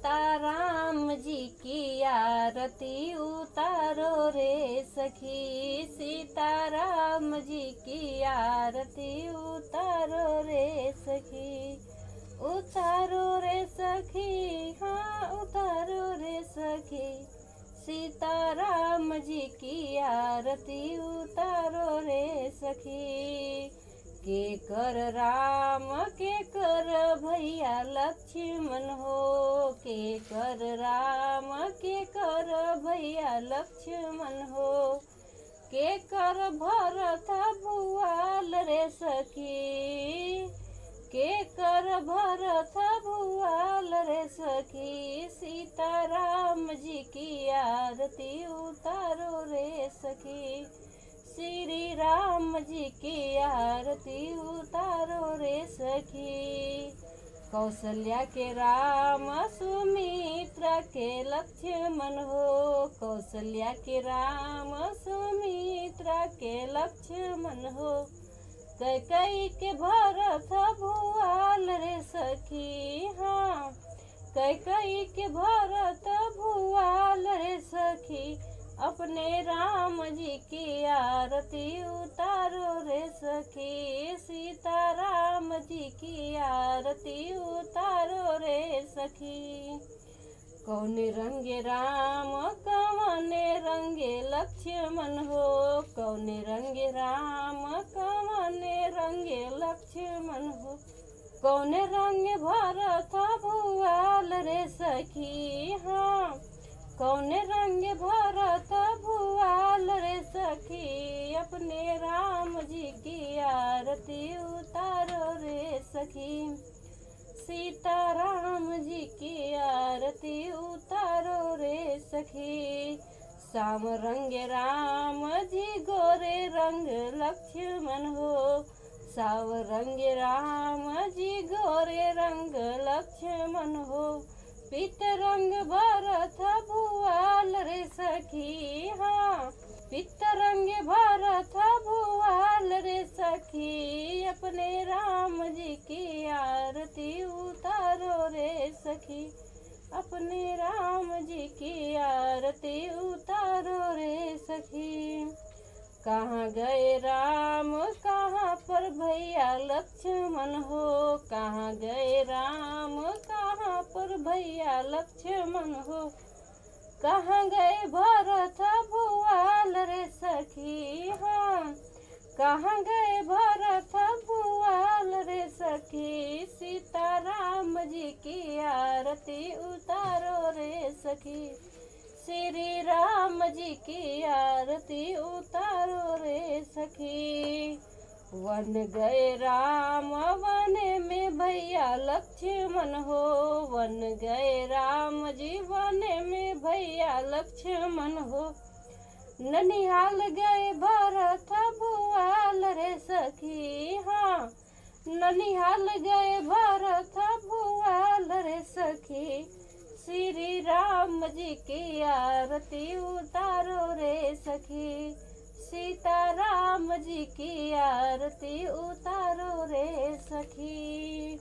सीताराम जी की आरती उतारो रे सखी, सीताराम जी की आरती उतारो रे सखी, उतारो रे सखी, हाँ उतारो रे सखी, सीताराम जी की आरती उतारो रे सखी। के कर राम के कर भैया लक्ष्मण हो, के कर राम के कर भैया लक्ष्मण हो, के कर भरत भुआल रे सखी, के कर भरत भुआल रे सखी, सीताराम जी की आरती उतारो रे सखी, श्री राम जी की आरती उतारो रे सखी। कौशल्या के राम सुमित्रा के लक्ष्मण हो, कौशल्या के राम सुमित्रा के लक्ष्मण हो, कैकेयी के भरत भुआल रे सखी, हाँ कैकेयी के भरत भुआल रे सखी, अपने राम जी की आरती उतारो रे सखी, सीताराम जी की आरती उतारो रे सखी। कौने रंगे राम कवने रंगे लक्ष्मण हो, कौने रंगे राम कवने रंगे लक्ष्मण हो, कौने रंगे भरत भुआल रे सखी, हाँ कौने रंग भरत भुआल रे सखी, अपने राम जी की आरती उतारो रे सखी, सीताराम जी की आरती उतारो रे सखी। श्याम रंग राम जी गोरे रंग लक्ष्मण हो, श्याम रंग राम जी गोरे रंग लक्ष्मण हो, पीत रंग भरत भुआल रे सखी, हाँ पीत रंग भरत भुआल रे सखी, अपने राम जी की आरती उतारो रे सखी, अपने राम जी की आरती उतारो रे सखी। कहाँ गए राम कहाँ पर भैया लक्ष्मण हो, कहाँ गए राम कहाँ पर भैया लक्ष्मण हो, कहाँ गए भरत भुआल रे सखी, हाँ कहाँ गए भरत भुआल रे सखी, सीताराम जी की आरती उतारो रे सखी, श्री राम जी की आरती उतारो रे सखी। वन गए राम वन में भैया लक्ष्मण हो, वन गए राम जी वन में भैया लक्ष्मण हो, ननिहाल गए भरत भुआल रे सखी, हाँ ननिहाल गए भरत भुआल रे सखी, श्री राम जी की आरती उतारो रे सखी, सीताराम जी की आरती उतारो रे सखी।